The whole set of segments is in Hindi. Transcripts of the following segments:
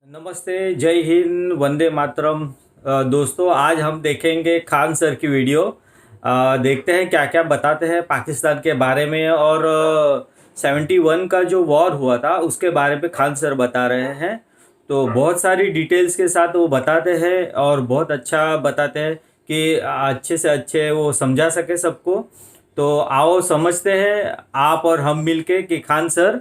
नमस्ते, जय हिंद, वंदे मातरम। दोस्तों, आज हम देखेंगे खान सर की वीडियो। देखते हैं क्या क्या बताते हैं पाकिस्तान के बारे में। और 71 का जो वॉर हुआ था उसके बारे में खान सर बता रहे हैं। तो बहुत सारी डिटेल्स के साथ वो बताते हैं और बहुत अच्छा बताते हैं कि अच्छे से अच्छे वो समझा सके सबको। तो आओ समझते हैं आप और हम मिलके कि खान सर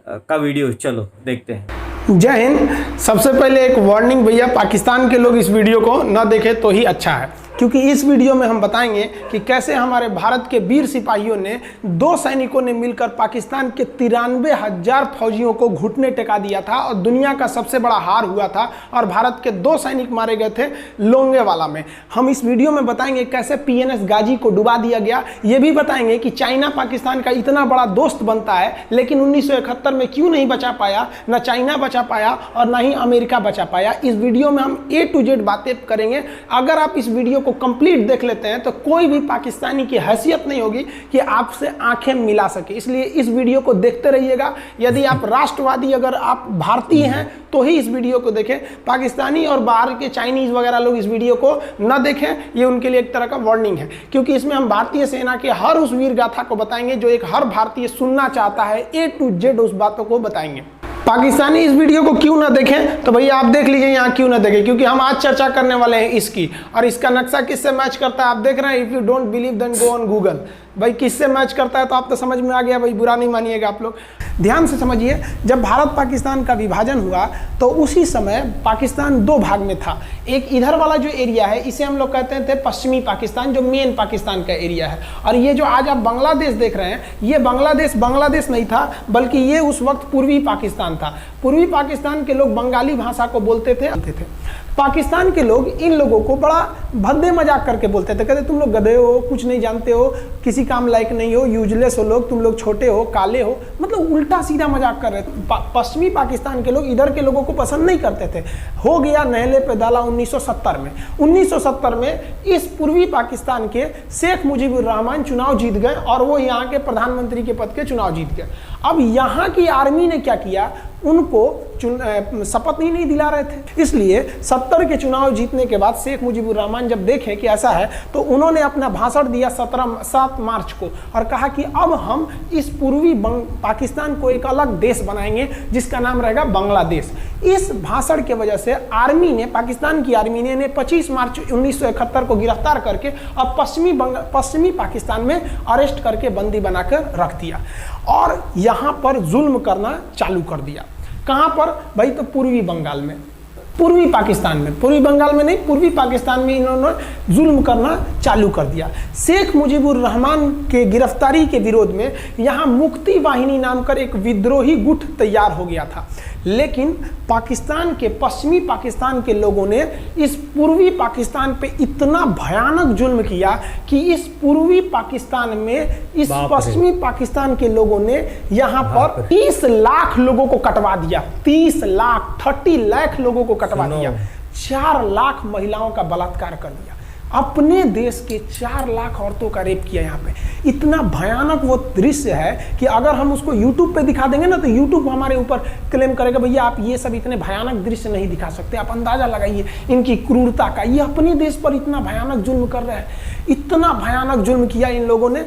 का वीडियो। चलो देखते हैं। जय हिंद। सबसे पहले एक वार्निंग भैया, पाकिस्तान के लोग इस वीडियो को न देखें तो ही अच्छा है, क्योंकि इस वीडियो में हम बताएंगे कि कैसे हमारे भारत के वीर सिपाहियों ने, दो सैनिकों ने मिलकर पाकिस्तान के 93,000 फौजियों को घुटने टेका दिया था और दुनिया का सबसे बड़ा हार हुआ था और भारत के 2 सैनिक मारे गए थे लोंगेवाला में। हम इस वीडियो में बताएंगे कैसे PNS गाजी को डुबा दिया गया। ये भी बताएंगे कि चाइना पाकिस्तान का इतना बड़ा दोस्त बनता है लेकिन 1971 में क्यों नहीं बचा पाया, न चाइना बचा पाया और न ही अमेरिका बचा पाया। इस वीडियो में हम A to Z बातें करेंगे। अगर आप इस वीडियो को कंप्लीट देख लेते हैं तो कोई भी पाकिस्तानी की हैसियत नहीं होगी कि आपसे आंखें मिला सके, इसलिए इस वीडियो को देखते रहिएगा। यदि आप राष्ट्रवादी, अगर आप भारतीय हैं तो ही इस वीडियो को देखें। पाकिस्तानी और बाहर के चाइनीज वगैरह लोग इस वीडियो को न देखें, ये उनके लिए एक तरह का वार्निंग है, क्योंकि इसमें हम भारतीय सेना के हर उस वीर गाथा को बताएंगे जो एक हर भारतीय सुनना चाहता है। A to Z उस बातों को बताएंगे। पाकिस्तानी इस वीडियो को क्यों ना देखें, तो भैया आप देख लीजिए यहाँ क्यों ना देखें, क्योंकि हम आज चर्चा करने वाले हैं इसकी। और इसका नक्शा किससे मैच करता है आप देख रहे हैं। If you don't believe then go on Google. भाई किससे मैच करता है तो आप तो समझ में आ गया भाई, बुरा नहीं मानिएगा आप लोग। ध्यान से समझिए, जब भारत पाकिस्तान का विभाजन हुआ तो उसी समय पाकिस्तान 2 भाग में था। एक इधर वाला जो एरिया है इसे हम लोग कहते थे पश्चिमी पाकिस्तान, जो मेन पाकिस्तान का एरिया है। और ये जो आज आप बांग्लादेश देख रहे हैं, ये बांग्लादेश नहीं था, बल्कि ये उस वक्त पूर्वी पाकिस्तान था। पूर्वी पाकिस्तान के लोग बंगाली भाषा को बोलते थे। पाकिस्तान के लोग इन लोगों को बड़ा भद्दे मजाक करके बोलते थे, कहते तुम लोग गधे हो, कुछ नहीं जानते हो, किसी काम लायक नहीं हो, यूजलेस हो लोग, तुम लोग छोटे हो, काले हो, मतलब उल्टा सीधा मजाक कर रहे थे। पश्चिमी पाकिस्तान के लोग इधर के लोगों को पसंद नहीं करते थे। हो गया नहले पे दाला 1970 में। 1970 में इस पूर्वी पाकिस्तान के शेख मुजीबुर रहमान चुनाव जीत गए और वो यहाँ के प्रधानमंत्री के पद के चुनाव जीत गए। अब यहाँ की आर्मी ने क्या किया, उनको शपथ ही नहीं दिला रहे थे। इसलिए 70 के चुनाव जीतने के बाद शेख मुजीबुर रहमान जब देखे कि ऐसा है तो उन्होंने अपना भाषण दिया 7 मार्च को और कहा कि अब हम इस पूर्वी पाकिस्तान को एक अलग देश बनाएंगे जिसका नाम रहेगा बांग्लादेश। इस भाषण के वजह से आर्मी ने, पाकिस्तान की आर्मी ने 25 मार्च 1971 को गिरफ्तार करके अब पश्चिमी पाकिस्तान में अरेस्ट करके बंदी बनाकर रख दिया और यहाँ पर जुल्म करना चालू कर दिया। कहाँ पर भाई, तो पूर्वी बंगाल में, पूर्वी पाकिस्तान में, पूर्वी बंगाल में नहीं, पूर्वी पाकिस्तान में इन्होंने जुल्म करना चालू कर दिया। शेख मुजीबुर रहमान के गिरफ्तारी के विरोध में यहाँ मुक्ति वाहिनी नाम कर एक विद्रोही गुट तैयार हो गया था। लेकिन पाकिस्तान के, पश्चिमी पाकिस्तान के लोगों ने इस पूर्वी पाकिस्तान पे इतना भयानक जुल्म किया कि इस पूर्वी पाकिस्तान में, इस पश्चिमी पाकिस्तान के लोगों ने यहाँ पर 30 लाख लोगों को कटवा दिया। 30 लाख लोगों को कटवा दिया। 4 लाख महिलाओं का बलात्कार कर दिया। अपने देश के 4 लाख औरतों का रेप किया। यहाँ पे इतना भयानक वो दृश्य है कि अगर हम उसको YouTube पे दिखा देंगे ना तो YouTube हमारे ऊपर क्लेम करेगा, भैया आप ये सब इतने भयानक दृश्य नहीं दिखा सकते। आप अंदाजा लगाइए इनकी क्रूरता का। ये अपने देश पर इतना भयानक जुल्म कर रहे हैं। इतना भयानक जुल्म किया इन लोगों ने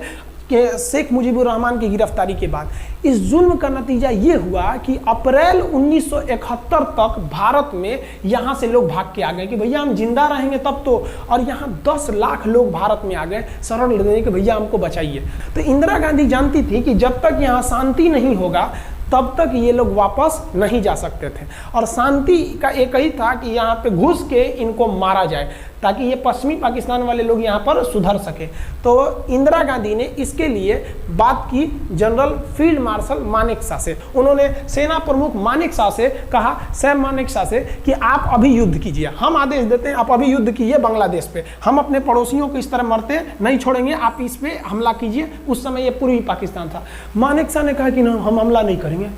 कि शेख मुजीबुर रहमान की गिरफ्तारी के बाद इस जुल्म का नतीजा ये हुआ कि अप्रैल 1971 तक भारत में यहाँ से लोग भाग के आ गए कि भैया हम जिंदा रहेंगे तब तो। और यहाँ 10 लाख लोग भारत में आ गए शरण लेने के, भैया हमको बचाइए। तो इंदिरा गांधी जानती थी कि जब तक यहाँ शांति नहीं होगा तब तक ये लोग वापस नहीं जा सकते थे और शांति का एक ही था कि यहाँ पे घुस के इनको मारा जाए ताकि ये पश्चिमी पाकिस्तान वाले लोग यहाँ पर सुधर सके। तो इंदिरा गांधी ने इसके लिए बात की जनरल फील्ड मार्शल मानेकशॉ से। उन्होंने सेना प्रमुख मानेकशॉ से कहा, सैम मानेकशॉ से, कि आप अभी युद्ध कीजिए, हम आदेश देते हैं आप अभी युद्ध कीजिए बांग्लादेश पे, हम अपने पड़ोसियों को इस तरह मरते नहीं छोड़ेंगे, आप इस पे हमला कीजिए। उस समय ये पूर्वी पाकिस्तान था। मानेकशॉ ने कहा कि ना हम हमला नहीं करेंगे।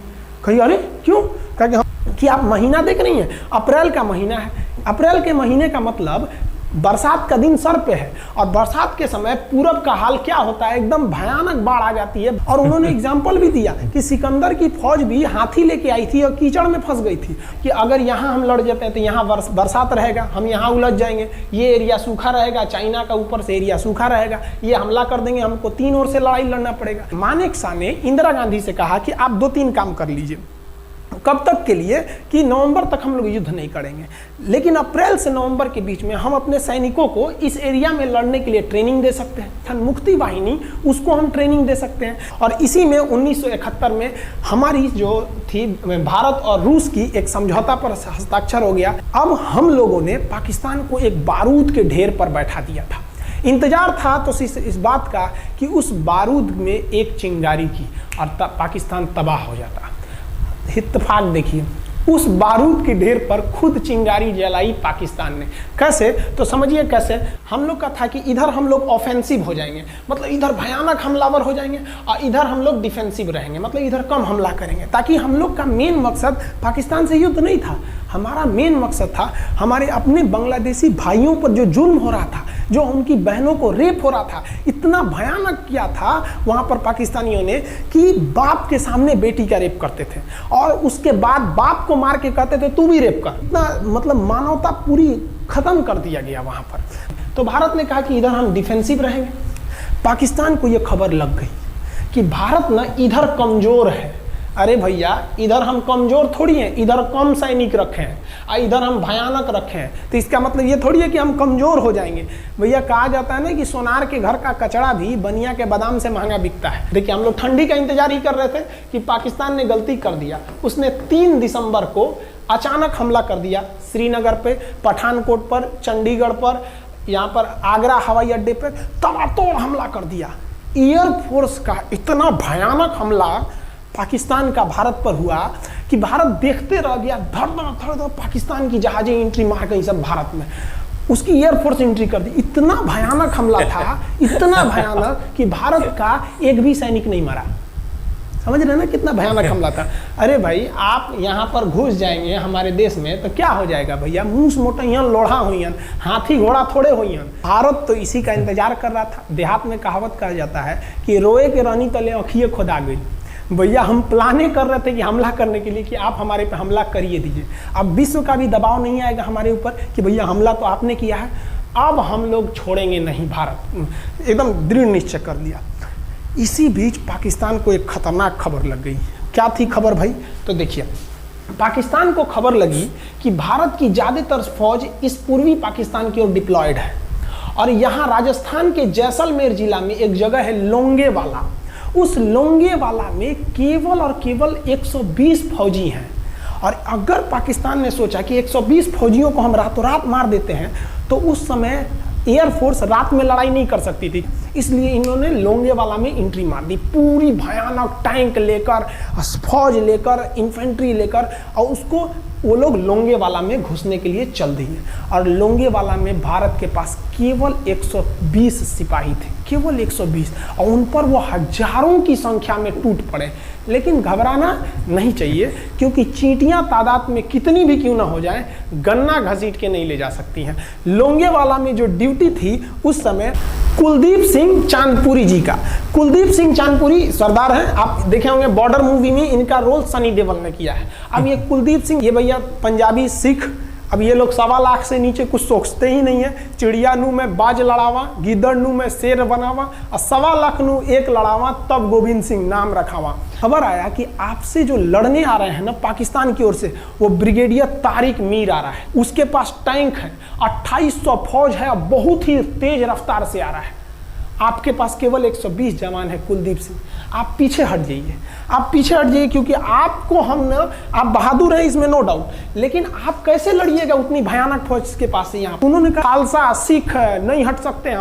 कही अरे क्यों? कहा कि आप महीना देख रही हैं, अप्रैल का महीना है। अप्रैल के महीने का मतलब बरसात का दिन सर पे है और बरसात के समय पूरब का हाल क्या होता है, एकदम भयानक बाढ़ आ जाती है। और उन्होंने एग्जाम्पल भी दिया कि सिकंदर की फौज भी हाथी लेके आई थी और कीचड़ में फंस गई थी कि अगर यहाँ हम लड़ जाते हैं तो यहाँ बरसात रहेगा, हम यहाँ उलझ जाएंगे, ये एरिया सूखा रहेगा, चाइना का ऊपर से एरिया सूखा रहेगा, ये हमला कर देंगे, हमको 3 ओर से लड़ाई लड़ना पड़ेगा। मानेकशॉ ने इंदिरा गांधी से कहा कि आप 2-3 काम कर लीजिए। कब तक के लिए कि नवंबर तक हम लोग युद्ध नहीं करेंगे, लेकिन अप्रैल से नवंबर के बीच में हम अपने सैनिकों को इस एरिया में लड़ने के लिए ट्रेनिंग दे सकते हैं, मुक्ति वाहिनी उसको हम ट्रेनिंग दे सकते हैं। और इसी में 1971 में हमारी जो थी भारत और रूस की एक समझौता पर हस्ताक्षर हो गया। अब हम लोगों ने पाकिस्तान को एक बारूद के ढेर पर बैठा दिया था। इंतजार था तो इस बात का कि उस बारूद में एक चिंगारी की और पाकिस्तान तबाह हो जाता। इत्तेफाक देखिए, उस बारूद के ढेर पर खुद चिंगारी जलाई पाकिस्तान ने। कैसे, तो समझिए कैसे। हम लोग का था कि इधर हम लोग ऑफेंसिव हो जाएंगे, मतलब इधर भयानक हमलावर हो जाएंगे, और इधर हम लोग डिफेंसिव रहेंगे, मतलब इधर कम हमला करेंगे, ताकि हम लोग का मेन मकसद पाकिस्तान से युद्ध नहीं था। हमारा मेन मकसद था हमारे अपने बांग्लादेशी भाइयों पर जो जुल्म हो रहा था, जो उनकी बहनों को रेप हो रहा था, इतना भयानक किया था वहाँ पर पाकिस्तानियों ने कि बाप के सामने बेटी का रेप करते थे और उसके बाद बाप को मार के कहते थे तू भी रेप कर। इतना मतलब मानवता पूरी खत्म कर दिया गया वहाँ पर। तो भारत ने कहा कि इधर हम डिफेंसिव रहेंगे। पाकिस्तान को ये खबर लग गई कि भारत ना इधर कमज़ोर है। अरे भैया, इधर हम कमज़ोर थोड़ी हैं, इधर कम सैनिक रखे हैं और इधर हम भयानक रखे हैं, तो इसका मतलब ये थोड़ी है कि हम कमज़ोर हो जाएंगे। भैया कहा जाता है ना कि सोनार के घर का कचड़ा भी बनिया के बादाम से महंगा बिकता है। देखिए, हम लोग ठंडी का इंतजार ही कर रहे थे कि पाकिस्तान ने गलती कर दिया। उसने 3 दिसंबर को अचानक हमला कर दिया श्रीनगर पे, पठानकोट पर, चंडीगढ़ पर, यहाँ पर आगरा हवाई अड्डे पर तबातोड़ हमला कर दिया। एयरफोर्स का इतना भयानक हमला पाकिस्तान का भारत पर हुआ कि भारत देखते रह गया। धड़ धड़ पाकिस्तान की जहाजें एंट्री मार गई सब भारत में, उसकी एयरफोर्स एंट्री कर दी। इतना भयानक हमला था, इतना भयानक कि भारत का एक भी सैनिक नहीं मरा। समझ रहे ना कितना भयानक हमला था। अरे भाई, आप यहाँ पर घुस जाएंगे हमारे देश में तो क्या हो जाएगा भैया, मूस मोटइयन लोढ़ा हुईन, हाथी घोड़ा थोड़े हुईन। भारत तो इसी का इंतजार कर रहा था। देहात में कहावत कहा जाता है कि रोए के रानी तले अखिए खुदा गई। भैया हम प्लाने कर रहे थे कि हमला करने के लिए कि आप हमारे पे हमला करिए दीजिए। अब विश्व का भी दबाव नहीं आएगा हमारे ऊपर कि भैया हमला तो आपने किया है, अब हम लोग छोड़ेंगे नहीं। भारत एकदम दृढ़ निश्चय कर लिया। इसी बीच पाकिस्तान को एक खतरनाक खबर लग गई। क्या थी खबर भाई, तो देखिए, पाकिस्तान को खबर लगी कि भारत की ज़्यादातर फौज इस पूर्वी पाकिस्तान की ओर डिप्लॉयड है और यहाँ राजस्थान के जैसलमेर जिला में एक जगह है लोंगेवाला। उस लोंगेवाला में केवल और केवल 120 फौजी हैं। और अगर पाकिस्तान ने सोचा कि 120 फौजियों को हम रातों रात मार देते हैं तो उस समय एयरफोर्स रात में लड़ाई नहीं कर सकती थी, इसलिए इन्होंने लोंगेवाला में एंट्री मार दी। पूरी भयानक टैंक लेकर, फौज लेकर, इन्फेंट्री लेकर, और उसको वो लोग लोंगेवाला में घुसने के लिए चल दिए। और लोंगेवाला में भारत के पास केवल 120 सिपाही थे, केवल 120, और उन पर वो हजारों की संख्या में टूट पड़े। लेकिन घबराना नहीं चाहिए, क्योंकि चींटियां तादाद में कितनी भी क्यों ना हो जाएं, गन्ना घसीट के नहीं ले जा सकती हैं। लोंगेवाला में जो ड्यूटी थी उस समय कुलदीप सिंह चांदपुरी जी का। कुलदीप सिंह चांदपुरी सरदार हैं, आप देखे होंगे बॉर्डर मूवी में इनका रोल सनी देओल ने किया है। अब ये कुलदीप सिंह, ये भैया पंजाबी सिख, अब ये लोग 1.25 लाख से नीचे कुछ सोचते ही नहीं है। चिड़िया नू में बाज लड़ावा, गिदड़ नू में शेर बनावा, और 1.25 लाख नू एक लड़ावा, तब गोविंद सिंह नाम रखावा। खबर आया कि आपसे जो लड़ने आ रहे हैं ना पाकिस्तान की ओर से, वो ब्रिगेडियर तारिक मीर आ रहा है। उसके पास टैंक है, 2800 फौज है, बहुत ही तेज रफ्तार से आ रहा है। आपके पास केवल 120 जवान है कुलदीप सिंह, आप पीछे हट जाइए, आप पीछे हट जाइए, क्योंकि आपको हम ना, आप बहादुर हैं इसमें नो डाउट, लेकिन आप कैसे लड़िएगा उतनी भयानक फौज के पास से। यहाँ उन्होंने कहा खालसा सिख नहीं हट सकते,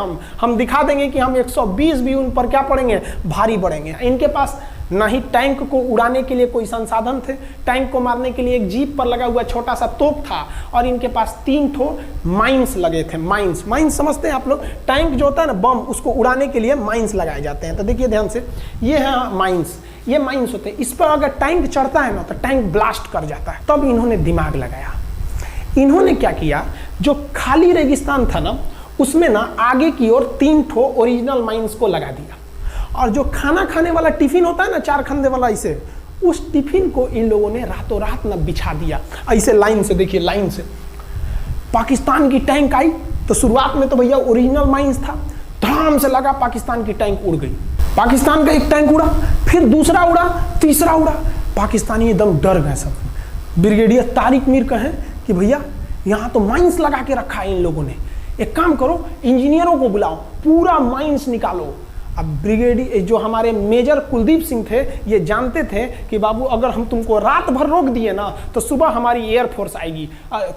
हम दिखा देंगे कि हम 120 भी उन पर क्या पड़ेंगे, भारी पड़ेंगे। इनके पास ना ही टैंक को उड़ाने के लिए कोई संसाधन थे, टैंक को मारने के लिए एक जीप पर लगा हुआ छोटा सा तोप था, और इनके पास 3 ठो माइंस लगे थे। माइंस समझते हैं आप लोग, टैंक जो होता है ना बम, उसको उड़ाने के लिए माइंस लगाए जाते हैं। तो देखिए ध्यान से, ये है माइंस, ये माइंस होते हैं। इस पर अगर टैंक चढ़ता है ना तो टैंक ब्लास्ट कर जाता है। तब इन्होंने दिमाग लगाया, इन्होंने क्या किया, जो खाली रेगिस्तान था ना, उसमें ना आगे की ओर 3 ठो ओरिजिनल माइंस को लगा दिया, और जो खाना खाने वाला टिफिन होता है ना, 4 खंडे वाला, इसे उस टिफिन को इन लोगों ने रातों रात ना बिछा दिया। ऐसे लाइन से देखिए, लाइन से पाकिस्तान की टैंक आई तो शुरुआत में तो भैया ओरिजिनल माइंस था, धड़ाम से लगा, पाकिस्तान की टैंक उड़ गई। पाकिस्तान का एक टैंक उड़ा, फिर दूसरा उड़ा, तीसरा उड़ा, पाकिस्तानी एकदम डर गए सब। ब्रिगेडियर तारिक मीर कहें कि भैया यहाँ तो माइंस लगा के रखा है इन लोगों ने, एक काम करो, इंजीनियरों को बुलाओ, पूरा माइंस निकालो। अब ब्रिगेडियर जो हमारे मेजर कुलदीप सिंह थे, ये जानते थे कि बाबू अगर हम तुमको रात भर रोक दिए ना तो सुबह हमारी एयरफोर्स आएगी,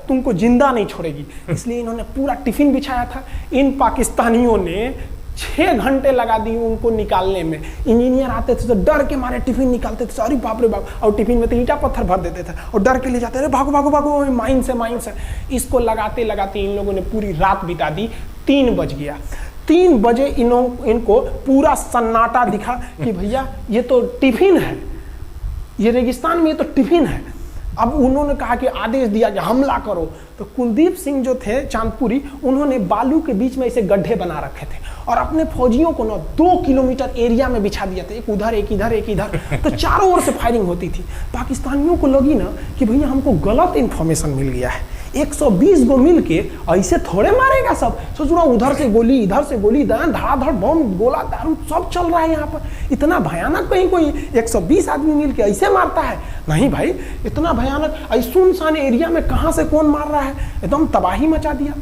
तुमको जिंदा नहीं छोड़ेगी। इसलिए इन्होंने पूरा टिफिन बिछाया था। इन पाकिस्तानियों ने 6 घंटे लगा दिए उनको निकालने में। इंजीनियर आते थे तो डर के मारे टिफिन निकालते थे, अरे बाप रे बाप, और टिफिन में तो ईंटा पत्थर भर देते थे और डर के ले जाते, अरे भागो भागो भागो, माइंस है, माइंस है। इसको लगाते लगाते इन लोगों ने पूरी रात बिता दी। 3 बज गया। 3 बजे इनको पूरा सन्नाटा दिखा कि भैया ये तो टिफिन है, ये रेगिस्तान में ये तो टिफिन है। अब उन्होंने कहा कि आदेश दिया कि हमला करो। तो कुलदीप सिंह जो थे चांदपुरी, उन्होंने बालू के बीच में ऐसे गड्ढे बना रखे थे और अपने फौजियों को ना 2 किलोमीटर एरिया में बिछा दिया था, एक उधर एक इधर एक इधर। तो चारों ओर से फायरिंग होती थी। पाकिस्तानियों को लगी ना कि भैया हमको गलत इंफॉर्मेशन मिल गया है, 120 गो मिल के ऐसे थोड़े मारेगा सब। सोच रहा हूँ उधर से गोली, इधर से गोली, धड़ाधड़ बम, गोला दारू सब चल रहा है यहाँ पर। इतना भयानक कहीं कोई 120 आदमी मिल के ऐसे मारता है? नहीं भाई, इतना भयानक ऐसे सुनसान एरिया में कहाँ से कौन मार रहा है? एकदम तबाही मचा दिया।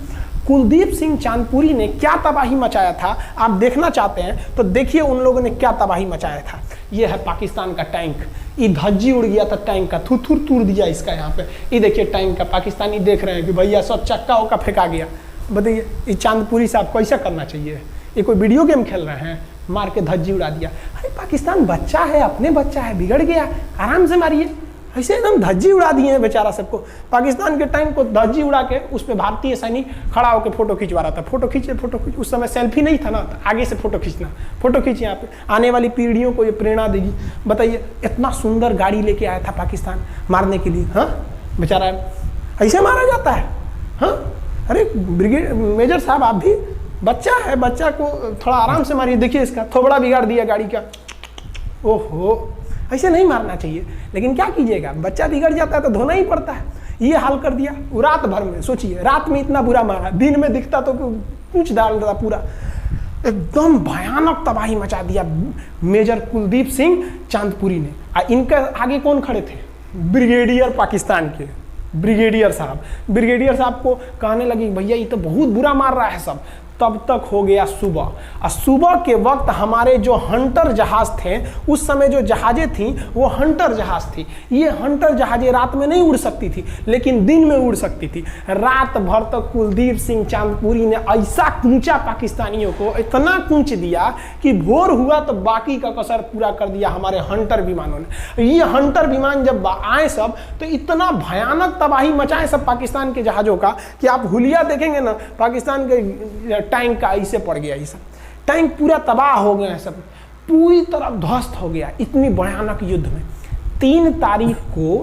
कुलदीप सिंह चांदपुरी ने क्या तबाही मचाया था आप देखना चाहते हैं तो देखिए उन लोगों ने क्या तबाही मचाया था। ये है पाकिस्तान का टैंक, ये धज्जी उड़ गया था टैंक का, थुथुर तूर दिया इसका यहाँ पे। ये देखिए टैंक का, पाकिस्तानी देख रहे हैं कि भैया सब चक्का उक्का फेंका गया। बताइए ये चांदपुरी साहब को ऐसा करना चाहिए? ये कोई वीडियो गेम खेल रहे हैं? मार के धज्जी उड़ा दिया। अरे पाकिस्तान बच्चा है, अपने बच्चा है, बिगड़ गया, आराम से मारिए। ऐसे एकदम धज्जी उड़ा दिए हैं बेचारा सबको। पाकिस्तान के टैंक को धज्जी उड़ा के उस पर भारतीय सैनिक खड़ा होकर फोटो खिंचवा रहा था। फोटो खींचे, फोटो खींच। उस समय सेल्फी नहीं था ना, तो आगे से फोटो खींचना, फोटो खींचे। यहाँ पे आने वाली पीढ़ियों को ये प्रेरणा देगी। बताइए इतना सुंदर गाड़ी लेके आया था पाकिस्तान मारने के लिए, हाँ बेचारा ऐसे मारा जाता है? हाँ अरे ब्रिगेड मेजर साहब आप भी, बच्चा है, बच्चा को थोड़ा आराम से मारिए। देखिए इसका थोबड़ा बिगाड़ दिया गाड़ी का। ओहो, ऐसे नहीं मारना चाहिए, लेकिन क्या कीजिएगा, बच्चा बिगड़ जाता है तो धोना ही पड़ता है। ये हाल कर दिया रात भर में। सोचिए रात में इतना बुरा मारा, दिन में दिखता तो कुछ डाल रहा पूरा। एकदम भयानक तबाही मचा दिया मेजर कुलदीप सिंह चांदपुरी ने। इनके आगे कौन खड़े थे? ब्रिगेडियर पाकिस्तान के ब्रिगेडियर साहब। ब्रिगेडियर साहब को कहने लगी भैया ये तो बहुत बुरा मार रहा है सब। तब तक हो गया सुबह, और सुबह के वक्त हमारे जो हंटर जहाज थे, उस समय जो जहाजें थी वो हंटर जहाज थी। ये हंटर जहाजें रात में नहीं उड़ सकती थी, लेकिन दिन में उड़ सकती थी। रात भर तक कुलदीप सिंह चांदपुरी ने ऐसा कूचा पाकिस्तानियों को, इतना कूच दिया कि भोर हुआ तो बाकी का कसर पूरा कर दिया हमारे हंटर विमानों ने। ये हंटर विमान जब आए सब तो इतना भयानक तबाही मचाए सब पाकिस्तान के जहाजों का कि आप हुलिया देखेंगे ना, पाकिस्तान के टैंक का ऐसे पड़ गया। ये सब टैंक पूरा तबाह हो गया है, सब पूरी तरह ध्वस्त हो गया इतनी भयानक युद्ध में। 3 तारीख को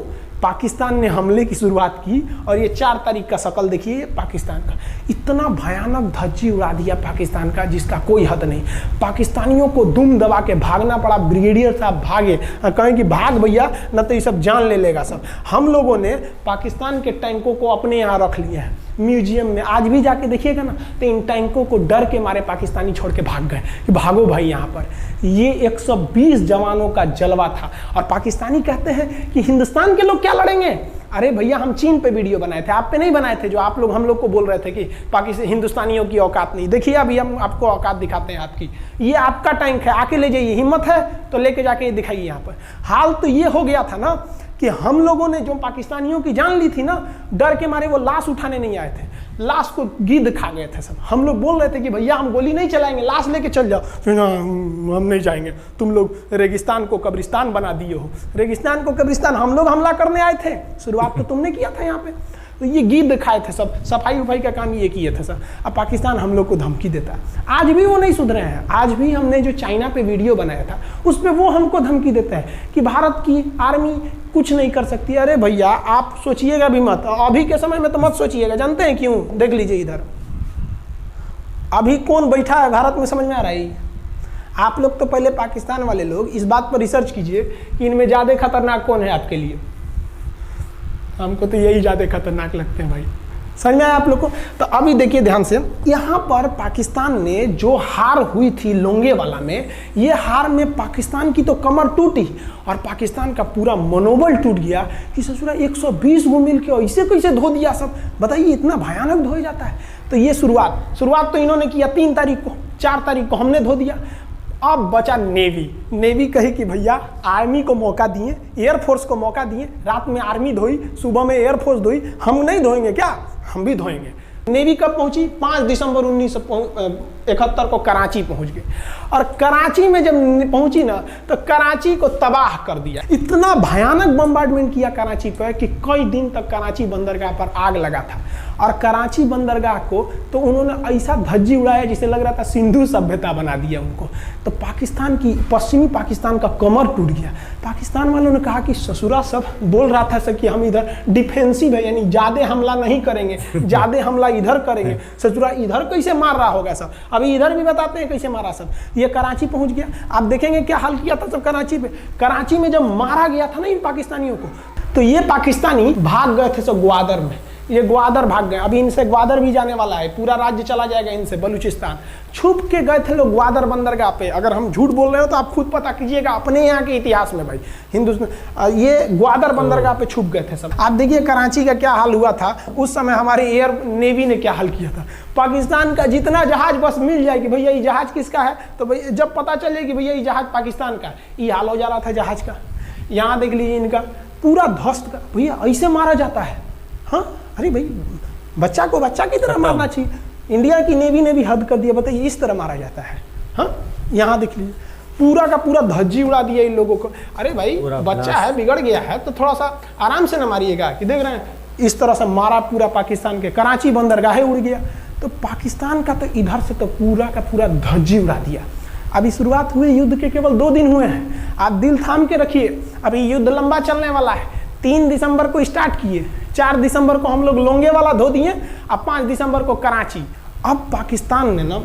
पाकिस्तान ने हमले की शुरुआत की और ये 4 तारीख का शकल देखिए पाकिस्तान का। इतना भयानक धज्जी उड़ा दिया पाकिस्तान का जिसका कोई हद नहीं। पाकिस्तानियों को दुम दबा के भागना पड़ा। ब्रिगेडियर साहब भागे, कहें कि भाग भैया न तो ये सब जान ले लेगा सब। हम लोगों ने पाकिस्तान के टैंकों को अपने यहाँ रख लिया है म्यूजियम में। आज भी जाके देखिएगा ना तो इन टैंकों को डर के मारे पाकिस्तानी छोड़ के भाग गए कि भागो भाई यहाँ पर। ये 120 जवानों का जलवा था। और पाकिस्तानी कहते हैं कि हिंदुस्तान के लोग क्या लड़ेंगे? अरे भैया हम चीन पे वीडियो बनाए थे, आप पे नहीं बनाए थे, जो आप लोग हम लोग को बोल रहे थे कि पाकिस्तान हिंदुस्तानियों की औकात नहीं। देखिए अभी हम आपको औकात दिखाते हैं आपकी। ये आपका टैंक है, आके ले जाइए, हिम्मत है तो लेके जाके दिखाइए यहाँ पर। हाल तो ये हो गया था ना कि हम लोगों ने जो पाकिस्तानियों की जान ली थी ना, डर के मारे वो लाश उठाने नहीं आए थे, लाश को गिद्ध खा गए थे सब। हम लोग बोल रहे थे कि भैया हम गोली नहीं चलाएंगे, लाश लेके चल जाओ। फिर हम नहीं जाएंगे, तुम लोग रेगिस्तान को कब्रिस्तान बना दिए हो। रेगिस्तान को कब्रिस्तान हम लोग हमला करने आए थे, शुरुआत तो तुमने किया था यहाँ पे। तो ये गिद्ध खाए थे सब, सफाई उफाई का काम ये किए थे सब। अब पाकिस्तान हम लोग को धमकी देता है। आज भी वो नहीं सुधरे हैं। आज भी हमने जो चाइना पे वीडियो बनाया था उस पर वो हमको धमकी देते हैं कि भारत की आर्मी कुछ नहीं कर सकती। अरे भैया आप सोचिएगा भी मत, अभी के समय में तो मत सोचिएगा। जानते हैं क्यों? देख लीजिए इधर अभी कौन बैठा है भारत में, समझ में आ रहा है? आप लोग तो पहले पाकिस्तान वाले लोग इस बात पर रिसर्च कीजिए कि इनमें ज़्यादा खतरनाक कौन है आपके लिए। हमको तो यही ज़्यादा खतरनाक लगते हैं भाई, समझ में आया आप लोग को? तो अभी देखिए ध्यान से, यहाँ पर पाकिस्तान ने जो हार हुई थी लोंगेवाला में, ये हार में पाकिस्तान की तो कमर टूटी और पाकिस्तान का पूरा मनोबल टूट गया कि ससुरा 120 गो मिल के ऐसे कैसे धो दिया सब। बताइए इतना भयानक धोया जाता है। तो ये शुरुआत तो इन्होंने किया 3 तारीख को, 4 तारीख को हमने धो दिया। अब बचा नेवी कही कि भैया आर्मी को मौका दिए, एयरफोर्स को मौका दिए, रात में आर्मी धोई, सुबह में एयरफोर्स धोई, हम नहीं धोएंगे क्या? हम भी धोएंगे। नेवी कब पहुंची? 5 दिसंबर 1971 को कराची पहुंच गई। और कराची में जब पहुंची ना तो कराची को तबाह कर दिया। इतना भयानक बम्बार्डमेंट किया कराची पर कि कई दिन तक कराची बंदरगाह पर आग लगा था। और कराची बंदरगाह को तो उन्होंने ऐसा धज्जी उड़ाया जिसे लग रहा था सिंधु सभ्यता बना दिया उनको। तो पाकिस्तान की, पश्चिमी पाकिस्तान का कमर टूट गया। पाकिस्तान वालों ने कहा कि ससुरा सब बोल रहा था कि हम इधर डिफेंसिव है, यानी ज़्यादा हमला नहीं करेंगे, ज़्यादा हमला इधर करेंगे। ससुरा इधर कैसे मार रहा होगा सब, अभी इधर भी बताते हैं कैसे मारा सब। ये कराची पहुंच गया। आप देखेंगे क्या हाल किया था सब कराची पे। कराची में जब मारा गया था ना इन पाकिस्तानियों को, तो ये पाकिस्तानी भाग गए थे सब ग्वादर में। ये ग्वादर भाग गए। अभी इनसे ग्वादर भी जाने वाला है, पूरा राज्य चला जाएगा इनसे, बलूचिस्तान। छुप के गए थे लोग ग्वादर बंदरगाह पे। अगर हम झूठ बोल रहे हो तो आप खुद पता कीजिएगा अपने यहाँ के इतिहास में भाई, हिंदुस्तान ये ग्वादर बंदरगाह पे छुप गए थे सब। आप देखिए कराची का क्या हाल हुआ था उस समय, हमारे एयर नेवी ने क्या हाल किया था। पाकिस्तान का जितना जहाज बस मिल जाए कि भैया ये जहाज किसका है, तो भैया जब पता चले कि भैया ये जहाज पाकिस्तान का, ये हाल हो जा रहा था जहाज का। यहाँ देख लीजिए इनका पूरा ध्वस्त का। भैया ऐसे मारा जाता है? हाँ, अरे भाई बच्चा को बच्चा की तरह मारना चाहिए। इंडिया की नेवी ने भी हद कर दिया। बताइए इस तरह मारा जाता है? हाँ, यहाँ देख लीजिए पूरा का पूरा धज्जी उड़ा दिया इन लोगों को। अरे भाई बच्चा है, बिगड़ गया है तो थोड़ा सा आराम से न मारिएगा कि देख रहे हैं इस तरह से मारा पूरा पाकिस्तान के। कराची बंदरगाह उड़ गया। तो पाकिस्तान का तो इधर से तो पूरा का पूरा धज्जी उड़ा दिया। अभी शुरुआत हुई युद्ध के केवल 2 दिन हुए हैं। आप दिल थाम के रखिए, अभी युद्ध लंबा चलने वाला है। 3 दिसंबर को स्टार्ट किए, 4 दिसंबर को हम लोग लोंगेवाला धो दिए, अब 5 दिसंबर को कराची। अब पाकिस्तान ने ना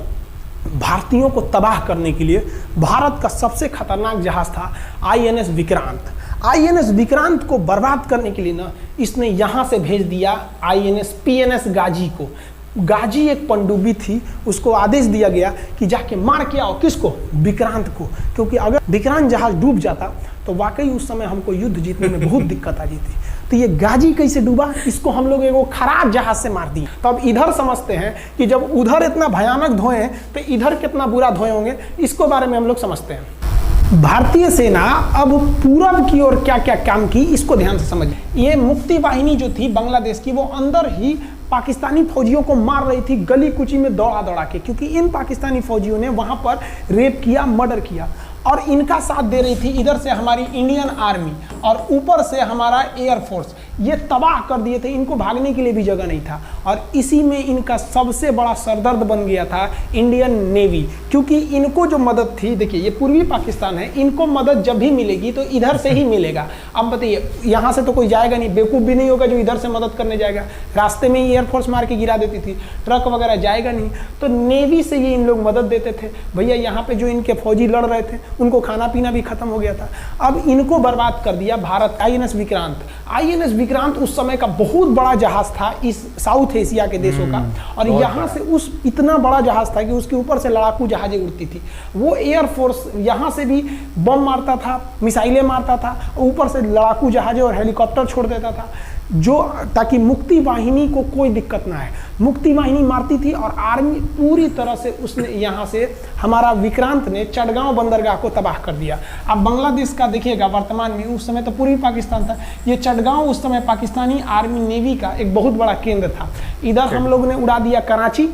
भारतीयों को तबाह करने के लिए, भारत का सबसे खतरनाक जहाज था INS विक्रांत। INS विक्रांत को बर्बाद करने के लिए ना इसने यहाँ से भेज दिया INS PNS गाजी को। गाजी एक पनडुब्बी थी, उसको आदेश दिया गया कि जाके मार के आओ। किसको? विक्रांत को। क्योंकि अगर विक्रांत जहाज डूब जाता तो वाकई उस समय हमको युद्ध जीतने में बहुत दिक्कत आ जाती। तो ये गाजी कैसे डूबा, इसको हम लोग एगो खराब जहाज से मार दिए। तो अब इधर समझते हैं कि जब उधर इतना भयानक धोए तो इधर कितना बुरा धोए होंगे, इसको बारे में हम लोग समझते हैं। भारतीय सेना अब पूरब की ओर क्या क्या काम की, इसको ध्यान से समझिए। ये मुक्ति वाहिनी जो थी बांग्लादेश की, वो अंदर ही पाकिस्तानी फौजियों को मार रही थी गली कुची में दौड़ा दौड़ा के, क्योंकि इन पाकिस्तानी फौजियों ने वहां पर रेप किया, मर्डर किया। और इनका साथ दे रही थी इधर से हमारी इंडियन आर्मी और ऊपर से हमारा एयरफोर्स। ये तबाह कर दिए थे, इनको भागने के लिए भी जगह नहीं था। और इसी में इनका सबसे बड़ा सरदर्द बन गया था इंडियन नेवी, क्योंकि इनको जो मदद थी, देखिए ये पूर्वी पाकिस्तान है, इनको मदद जब भी मिलेगी तो इधर से ही मिलेगा। अब बताइए यहाँ से तो कोई जाएगा नहीं, बेवकूफ़ भी नहीं होगा जो इधर से मदद करने जाएगा। रास्ते में ही एयरफोर्स मार के गिरा देती थी, ट्रक वगैरह जाएगा नहीं। तो नेवी से ये इन लोग मदद देते थे। भैया यहाँ पे जो इनके फौजी लड़ रहे थे उनको खाना पीना भी खत्म हो गया था। अब इनको बर्बाद कर दिया भारत। INS विक्रांत, INS विक्रांत उस समय का बहुत बड़ा जहाज था इस साउथ एशिया के देशों का। और यहाँ से उस इतना बड़ा जहाज था कि उसके ऊपर से लड़ाकू जहाजें उड़ती थी। वो एयरफोर्स यहाँ से भी बम मारता था, मिसाइलें मारता था, ऊपर से लड़ाकू जहाजें और हेलीकॉप्टर छोड़ देता था, जो ताकि मुक्ति वाहिनी को कोई दिक्कत ना है। मुक्ति वाहिनी मारती थी और आर्मी पूरी तरह से उसने यहाँ से हमारा विक्रांत ने चटगांव बंदरगाह को तबाह कर दिया। अब बांग्लादेश का देखिएगा वर्तमान में, उस समय तो पूर्वी पाकिस्तान था, ये चटगांव उस समय पाकिस्तानी आर्मी नेवी का एक बहुत बड़ा केंद्र था। इधर हम लोग ने उड़ा दिया कराची,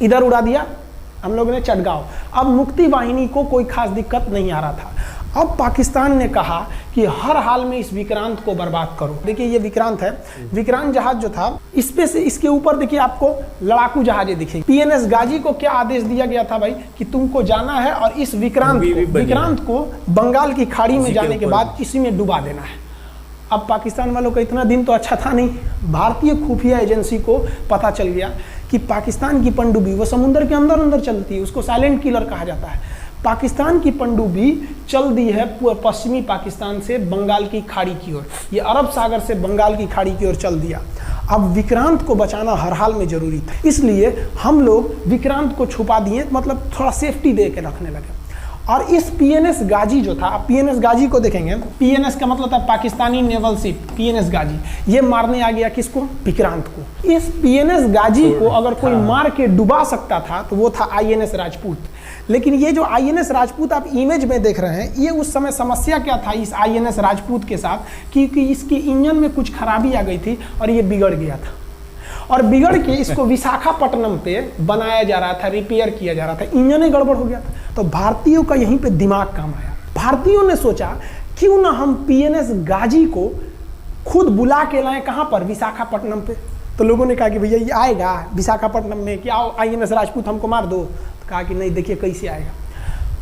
इधर उड़ा दिया हम लोग ने चटगांव। अब मुक्ति वाहिनी को कोई खास दिक्कत नहीं आ रहा था। अब पाकिस्तान ने कहा कि हर हाल में इस विक्रांत को बर्बाद करो। देखिए ये विक्रांत है, विक्रांत जहाज जो था इस पे से इसके ऊपर देखिए आपको लड़ाकू जहाजें दिखेंगी। PNS गाजी को क्या आदेश दिया गया था भाई कि तुमको जाना है और इस विक्रांत को बंगाल की खाड़ी में जाने के बाद इसी में डुबा देना है। अब पाकिस्तान वालों का इतना दिन तो अच्छा था नहीं। भारतीय खुफिया एजेंसी को पता चल गया कि पाकिस्तान की पनडुब्बी वो समुद्र के अंदर अंदर चलती है, उसको साइलेंट किलर कहा जाता है। पाकिस्तान की पनडुब्बी चल दी है पश्चिमी पाकिस्तान से बंगाल की खाड़ी की ओर, ये अरब सागर से बंगाल की खाड़ी की ओर चल दिया। अब विक्रांत को बचाना हर हाल में जरूरी था, इसलिए हम लोग विक्रांत को छुपा दिए, मतलब थोड़ा सेफ्टी दे के रखने लगे। और इस पीएनएस गाजी जो था, पीएनएस गाजी को देखेंगे, पीएनएस का मतलब था पाकिस्तानी नेवल शिप, पीएनएस गाजी, ये मारने आ गया किसको? विक्रांत को। इस पीएनएस गाजी को अगर कोई मार के डुबा सकता था तो वो था आईएनएस राजपूत। लेकिन ये जो आईएनएस राजपूत आप इमेज में देख रहे हैं, ये उस समय समस्या क्या था इस आईएनएस राजपूत के साथ, क्योंकि इसके इंजन में कुछ खराबी आ गई थी और ये बिगड़ गया था, और बिगड़ के इसको विशाखापट्टनम पे बनाया जा रहा था, रिपेयर किया जा रहा था, इंजन ही गड़बड़ हो गया था। तो भारतीयों का यहीं पे दिमाग काम आया। भारतीयों ने सोचा क्यों ना हम पीएनएस गाजी को खुद बुला के लाएं, कहाँ पर? विशाखापट्टनम पे। तो लोगों ने कहा कि भैया ये आएगा विशाखापट्टनम में, क्या आईएनएस राजपूत हमको मार दो? तो कहा कि नहीं, देखिए कैसे आएगा।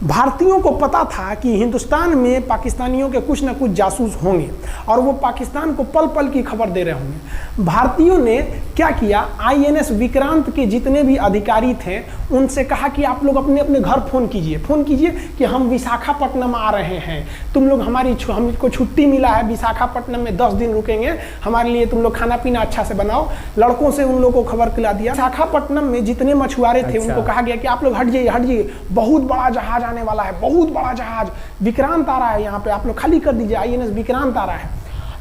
भारतीयों को पता था कि हिंदुस्तान में पाकिस्तानियों के कुछ ना कुछ जासूस होंगे और वो पाकिस्तान को पल पल की खबर दे रहे होंगे। भारतीयों ने क्या किया, आईएनएस विक्रांत के जितने भी अधिकारी थे उनसे कहा कि आप लोग अपने अपने घर फ़ोन कीजिए कि हम विशाखापट्टनम आ रहे हैं, तुम लोग हमको छुट्टी मिला है, विशाखापट्टनम में 10 दिन रुकेंगे, हमारे लिए तुम लोग खाना पीना अच्छा से बनाओ। लड़कों से उन लोगों को खबर खिला दिया। विशाखापट्टनम में जितने मछुआरे थे उनको कहा गया कि आप लोग हट जाइए, बहुत बड़ा जहाज आने वाला है, बहुत बड़ा जहाज विक्रांत आ रहा है, यहाँ पे आप लोग खाली कर दीजिए, आईएनएस विक्रांत आ रहा है।